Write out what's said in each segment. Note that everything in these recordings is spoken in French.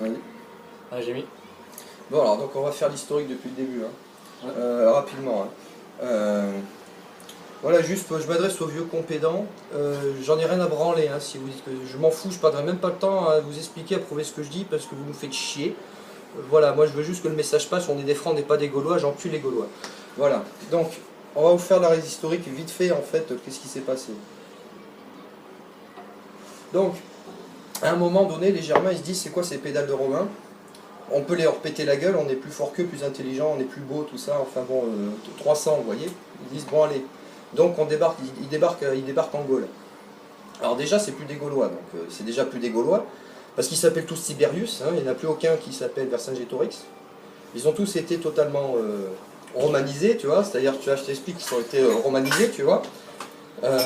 Allez. Ah, j'ai mis. Bon alors donc on va faire l'historique depuis le début, hein. Rapidement. Hein. Voilà, juste je m'adresse aux vieux compédents, j'en ai rien à branler, hein, si vous dites que je m'en fous, je perdrai même pas le temps à vous expliquer, à prouver ce que je dis parce que vous nous faites chier. Voilà, moi je veux juste que le message passe, on est des Francs, on n'est pas des Gaulois, j'encule les Gaulois. Voilà, donc on va vous faire la historique vite fait en fait, qu'est-ce qui s'est passé. Donc, à un moment donné, les Germains ils se disent c'est quoi ces pédales de Romains? On peut les repéter la gueule, on est plus fort qu'eux, plus intelligent, on est plus beau, tout ça, enfin bon, 300, vous voyez. Ils disent bon allez, donc on débarque, ils débarquent en Gaule. Alors déjà c'est plus des Gaulois, donc c'est déjà plus des Gaulois, parce qu'ils s'appellent tous Tiberius, hein, il n'y en a plus aucun qui s'appelle Vercingétorix. Ils ont tous été totalement romanisés, tu vois, c'est-à-dire, tu vois, je t'explique qu'ils ont été romanisés, tu vois.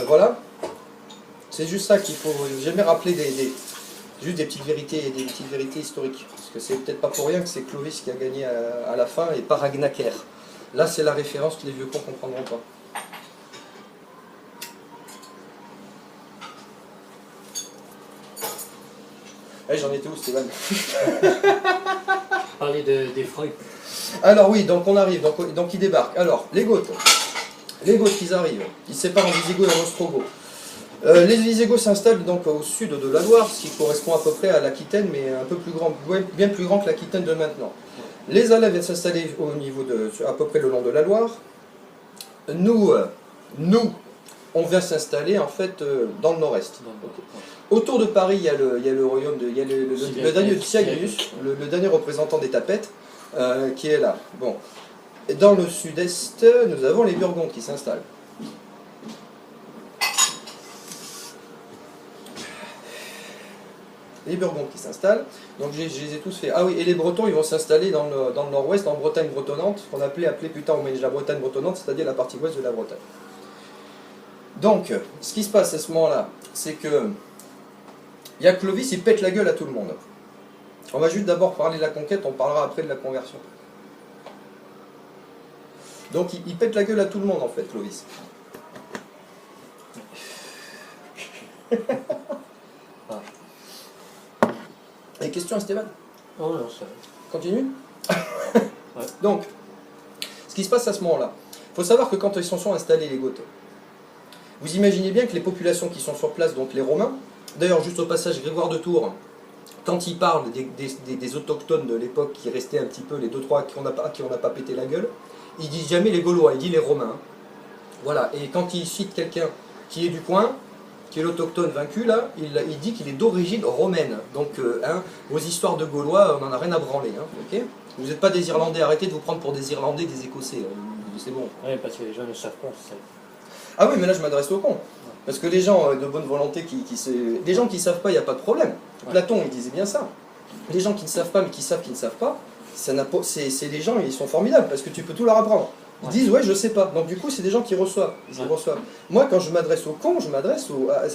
Voilà, c'est juste ça qu'il faut jamais rappeler juste des petites vérités historiques. Parce que c'est peut-être pas pour rien que c'est Clovis qui a gagné à la fin et pas Ragnacair. Là, c'est la référence que les vieux cons ne comprendront pas. Hey, j'en étais où, Stéphane? Parler des Freud. Alors oui, donc on arrive, donc ils débarquent. Alors, les Goths, ils arrivent. Ils se séparent en Visigoths et en Ostrogoths. Les Visigoths s'installent donc au sud de la Loire, ce qui correspond à peu près à l'Aquitaine, mais un peu plus grand, bien plus grand que l'Aquitaine de maintenant. Les Alais viennent s'installer au niveau à peu près le long de la Loire. Nous, on vient s'installer en fait dans le nord-est. Autour de Paris, il y a le royaume il y a le dernier Siagrius, le dernier représentant des Tapettes, qui est là. Bon. Et dans le sud-est, nous avons les Burgondes qui s'installent. Les Burgondes qui s'installent, donc je les ai tous fait. Ah oui, et les Bretons, ils vont s'installer dans le nord-ouest, en Bretagne bretonnante, qu'on appelait plus tard au Moyen-Âge la Bretagne bretonnante, c'est-à-dire la partie ouest de la Bretagne. Donc, ce qui se passe à ce moment-là, c'est que il y a Clovis, il pète la gueule à tout le monde. On va juste d'abord parler de la conquête, on parlera après de la conversion. Donc, il pète la gueule à tout le monde, en fait, Clovis. Des questions, Stéphane? Oh non, ça va. Continue. Ouais. Donc, ce qui se passe à ce moment-là, il faut savoir que quand ils sont installés, les Goths, vous imaginez bien que les populations qui sont sur place, donc les Romains, d'ailleurs, juste au passage, Grégoire de Tours, quand il parle des autochtones de l'époque qui restaient un petit peu, les 2-3 qui on n'a pas pété la gueule, il dit jamais les Gaulois, il dit les Romains. Voilà, et quand il cite quelqu'un qui est du coin, qui est l'autochtone vaincu, là, il dit qu'il est d'origine romaine. Donc, vos histoires de Gaulois, on n'en a rien à branler. Hein, okay, vous n'êtes pas des Irlandais, arrêtez de vous prendre pour des Irlandais, des Écossais. C'est bon. Oui, parce que les gens ne savent pas. Ah oui, mais là, je m'adresse aux cons. Parce que les gens de bonne volonté, les gens qui ne savent pas, il n'y a pas de problème. Ouais. Platon, il disait bien ça. Les gens qui ne savent pas, mais qui savent qu'ils ne savent pas, c'est les gens, ils sont formidables, parce que tu peux tout leur apprendre. Ils disent, ouais, je sais pas. Donc du coup, c'est des gens qui reçoivent. Moi, quand je m'adresse aux cons, je m'adresse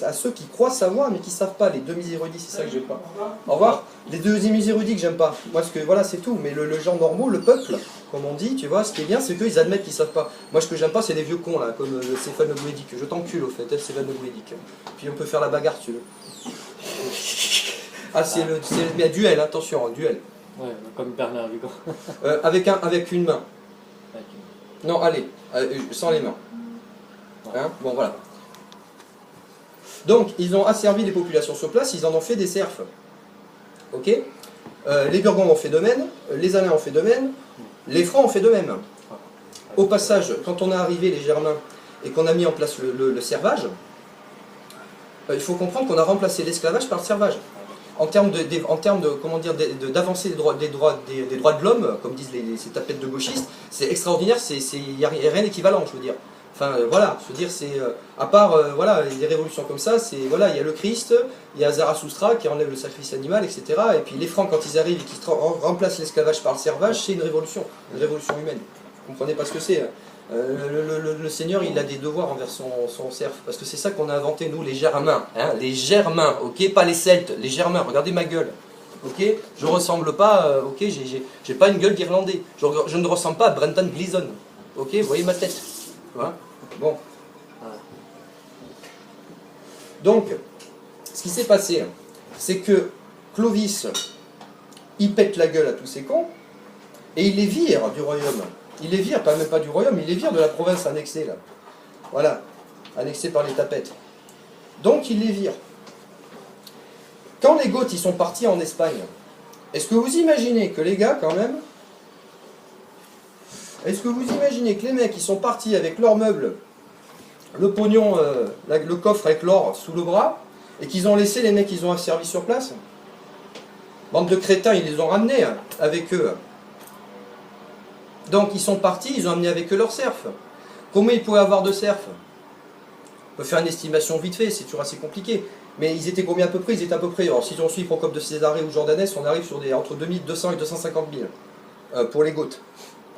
à ceux qui croient savoir, mais qui ne savent pas. Les demi-érudits, c'est ça que j'aime pas. Au revoir. Les demi-érudits que j'aime pas. Moi, voilà, c'est tout. Mais le genre normaux, le peuple, comme on dit, tu vois, ce qui est bien, c'est qu'ils admettent qu'ils savent pas. Moi, ce que j'aime pas, c'est les vieux cons, là, comme Stéphane Le Bouédic. Je t'encule, au fait, Stéphane Le Bouédic. Puis on peut faire la bagarre, si tu veux. Ah, mais duel, attention, duel. Ouais, comme Bernard Lugan. avec une main. Non, allez, sans les mains. Hein, bon, voilà. Donc, ils ont asservi les populations sur place, ils en ont fait des serfs. Ok, les Burgondes ont fait de même, les Alains ont fait de même, les Francs ont fait de même. Au passage, quand on est arrivé, les Germains, et qu'on a mis en place le servage, il faut comprendre qu'on a remplacé l'esclavage par le servage. En termes d'avancée des droits de l'homme, comme disent ces tapettes de gauchistes, c'est extraordinaire, il n'y a rien d'équivalent, je veux dire. Enfin, voilà, je veux dire, c'est, à part, voilà, des révolutions comme ça, c'est, voilà, il y a le Christ, il y a Zarathustra qui enlève le sacrifice animal, etc. Et puis les Francs, quand ils arrivent et qu'ils remplacent l'esclavage par le servage, c'est une révolution humaine. Vous comprenez pas ce que c'est, hein. Le Seigneur, il a des devoirs envers son serf, parce que c'est ça qu'on a inventé, nous, les Germains, hein, les Germains, ok, pas les Celtes, les Germains, regardez ma gueule, ok, je ressemble pas, ok, j'ai pas une gueule d'Irlandais, je ne ressemble pas à Brendan Gleeson, ok, vous voyez ma tête, voilà, bon. Donc, ce qui s'est passé, c'est que Clovis, il pète la gueule à tous ces cons, et il les vire du royaume. Il les vire, même pas du royaume, il les vire de la province annexée, là. Voilà, annexée par les tapettes. Donc il les vire. Quand les Goths, ils sont partis en Espagne, est-ce que vous imaginez que les gars, quand même, est-ce que vous imaginez que les mecs, ils sont partis avec leurs meubles, le pognon, le coffre avec l'or sous le bras, et qu'ils ont laissé les mecs qu'ils ont servi sur place? Bande de crétins, ils les ont ramenés avec eux. Donc ils sont partis, ils ont amené avec eux leurs serfs. Combien ils pouvaient avoir de serfs? On peut faire une estimation vite fait, c'est toujours assez compliqué. Mais ils étaient combien à peu près? Ils étaient à peu près, alors si on suit Procope de Césarée ou Jordanès, on arrive sur entre 2200 et 250 000 pour les Goths.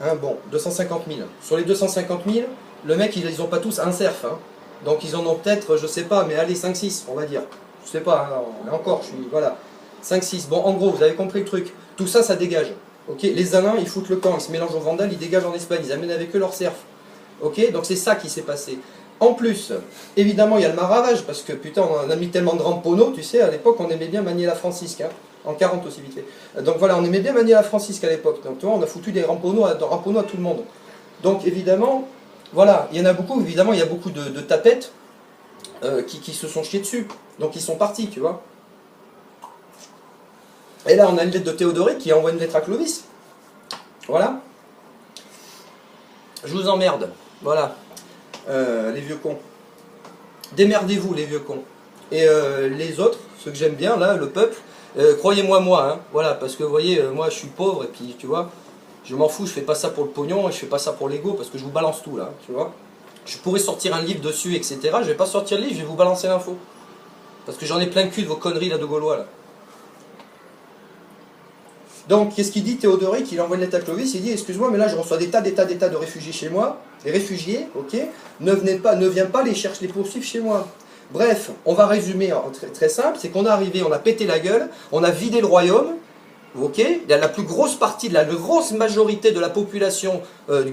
Hein, bon, 250 000. Sur les 250 000, le mec, ils n'ont pas tous un serf. Hein. Donc ils en ont peut-être, je sais pas, mais allez, 5-6, on va dire. Je sais pas, hein, encore, je suis, voilà. 5-6. Bon, en gros, vous avez compris le truc. Tout ça, ça dégage. Ok, les Alains, ils foutent le camp, ils se mélangent aux Vandales, ils dégagent en Espagne, ils amènent avec eux leurs serfs. Ok, donc c'est ça qui s'est passé. En plus, évidemment, il y a le Maravage, parce que putain, on a mis tellement de ramponneaux, tu sais, à l'époque, on aimait bien manier la francisque, hein, en 40 aussi vite fait. Donc voilà, on aimait bien manier la francisque à l'époque. Donc tu vois, on a foutu des ramponneaux à tout le monde. Donc évidemment, voilà, il y en a beaucoup, évidemment, il y a beaucoup de tapettes qui se sont chiés dessus. Donc ils sont partis, tu vois. Et là, on a une lettre de Théodoric qui envoie une lettre à Clovis. Voilà. Je vous emmerde. Voilà. Les vieux cons. Démerdez-vous, les vieux cons. Et les autres, ceux que j'aime bien, là, le peuple, croyez-moi, moi, hein, voilà, parce que vous voyez, moi, je suis pauvre, et puis, tu vois, je m'en fous, je fais pas ça pour le pognon, et je fais pas ça pour l'ego, parce que je vous balance tout, là, tu vois. Je pourrais sortir un livre dessus, etc. Je vais pas sortir le livre, je vais vous balancer l'info. Parce que j'en ai plein le cul de vos conneries, là, de Gaulois, là. Donc, qu'est-ce qu'il dit Théodoric? Il envoie une lettre à Clovis, il dit, excuse-moi, mais là je reçois des tas de réfugiés chez moi. Les réfugiés, ok, ne viens pas les chercher, les poursuivre chez moi. Bref, on va résumer très, très simple, c'est qu'on est arrivé, on a pété la gueule, on a vidé le royaume, ok, la plus grosse partie, la grosse majorité de la population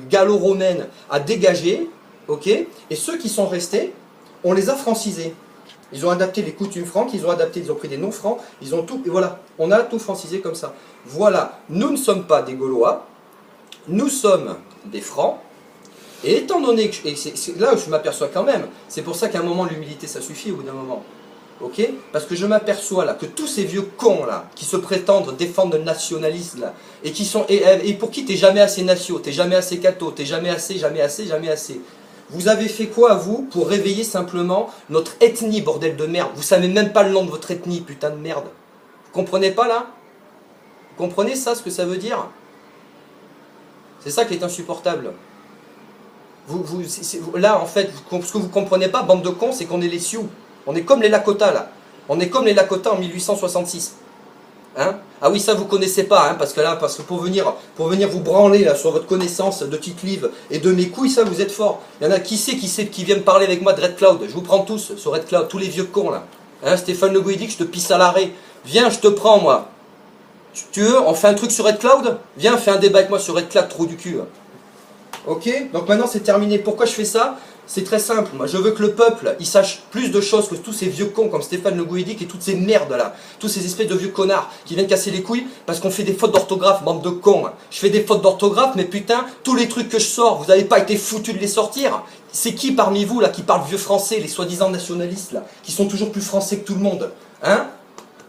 gallo-romaine a dégagé, ok, et ceux qui sont restés, on les a francisés. Ils ont adapté les coutumes franques, ils ont pris des noms francs, ils ont tout, et voilà, on a tout francisé comme ça. Voilà, nous ne sommes pas des Gaulois, nous sommes des Francs, et étant donné que, c'est là où je m'aperçois quand même, c'est pour ça qu'à un moment l'humilité ça suffit au bout d'un moment, ok? Parce que je m'aperçois là que tous ces vieux cons là, qui se prétendent défendre le nationalisme là, et qui sont, et pour qui t'es jamais assez natio, t'es jamais assez catho, t'es jamais assez, jamais assez, jamais assez. Vous avez fait quoi, vous, pour réveiller simplement notre ethnie, bordel de merde? Vous savez même pas le nom de votre ethnie, putain de merde. Vous comprenez pas, là? Vous comprenez ça, ce que ça veut dire? C'est ça qui est insupportable. Là, en fait, ce que vous comprenez pas, bande de cons, c'est qu'on est les Sioux. On est comme les Lakota, là. On est comme les Lakota en 1866. Hein? Ah oui, ça vous connaissez pas, hein, parce que pour venir vous branler là, sur votre connaissance de Tite-Live et de mes couilles, ça vous êtes fort. Il y en a qui vient me parler avec moi de Red Cloud. Je vous prends tous sur Red Cloud, tous les vieux cons là. Hein, Stéphane Le Guédic, je te pisse à l'arrêt. Viens, je te prends moi. Tu veux, on fait un truc sur Red Cloud? Viens, fais un débat avec moi sur Red Cloud, trou du cul. Ok? Donc maintenant c'est terminé. Pourquoi je fais ça? C'est très simple, moi je veux que le peuple il sache plus de choses que tous ces vieux cons comme Stéphane Le Guédic et toutes ces merdes là, tous ces espèces de vieux connards qui viennent casser les couilles parce qu'on fait des fautes d'orthographe, bande de cons. Je fais des fautes d'orthographe, mais putain, tous les trucs que je sors, vous n'avez pas été foutus de les sortir. C'est qui parmi vous là qui parle vieux français, les soi-disant nationalistes là, qui sont toujours plus français que tout le monde? Hein?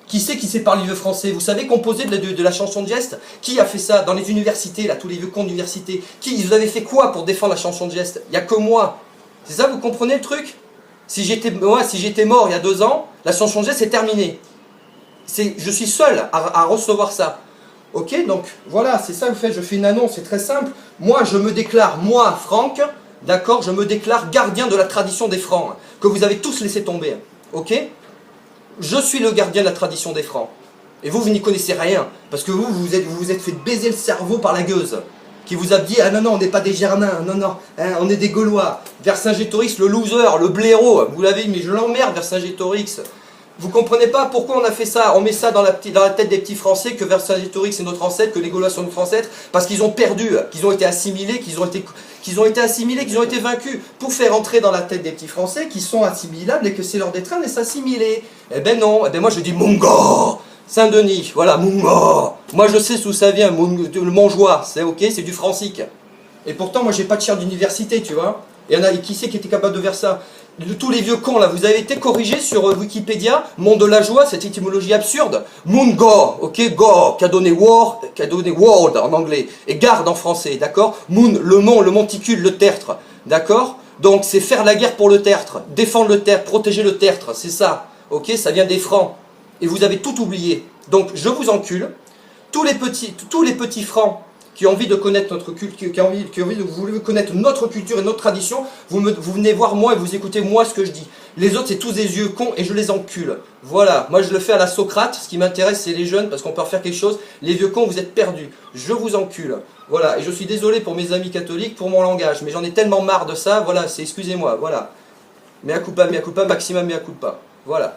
Qui c'est qui sait parler vieux français? Vous savez composer de la chanson de geste? Qui a fait ça dans les universités là, tous les vieux cons d'université? Vous avez fait quoi pour défendre la chanson de geste? Il n'y a que moi. C'est ça, vous comprenez le truc? Si j'étais mort il y a 2 ans, la chanson de geste c'est terminé. Je suis seul à recevoir ça. Ok, donc voilà, c'est ça le fait, je fais une annonce, c'est très simple. Moi, je me déclare, moi, Franck, d'accord, je me déclare gardien de la tradition des Francs, que vous avez tous laissé tomber. Ok? Je suis le gardien de la tradition des Francs. Et vous n'y connaissez rien, parce que vous vous êtes fait baiser le cerveau par la gueuse. Qui vous a dit, ah non, non, on n'est pas des Germains, non, non, hein, on est des Gaulois. Vercingétorix, le loser, le blaireau, vous l'avez dit, mais je l'emmerde, Vercingétorix. Vous comprenez pas pourquoi on a fait ça? On met ça dans la tête des petits Français, que Vercingétorix est notre ancêtre, que les Gaulois sont notre ancêtre, parce qu'ils ont perdu, qu'ils ont été assimilés, qu'ils qu'ils ont été assimilés, qu'ils ont été vaincus, pour faire entrer dans la tête des petits Français qu'ils sont assimilables et que c'est leur détrain de s'assimiler. Eh ben non, eh ben moi je dis Mungo, Saint-Denis, voilà, Mungo. Moi je sais d'où ça vient, le Montjoie, c'est ok, c'est du francique. Et pourtant moi j'ai pas de chaire d'université, tu vois. Et il y en a, qui c'est qui était capable de faire ça? Tous les vieux cons là, vous avez été corrigés sur Wikipédia, Monde de la joie, cette étymologie absurde. Moon-go, ok, go, qui a donné world en anglais, et garde en français, d'accord? Moon, le monticule, le tertre, d'accord? Donc c'est faire la guerre pour le tertre, défendre le tertre, protéger le tertre, c'est ça, ok? Ça vient des Francs. Et vous avez tout oublié. Donc je vous encule, tous les petits Francs qui ont envie de connaître notre culture, qui ont envie de vous connaître notre culture et notre tradition, vous venez voir moi et vous écoutez moi ce que je dis. Les autres, c'est tous des yeux cons et je les encule. Voilà, moi je le fais à la Socrate, ce qui m'intéresse c'est les jeunes parce qu'on peut en faire quelque chose. Les vieux cons, vous êtes perdus. Je vous encule. Voilà, et je suis désolé pour mes amis catholiques, pour mon langage, mais j'en ai tellement marre de ça, voilà, excusez-moi, voilà. Mea culpa, maxima mea culpa. Voilà.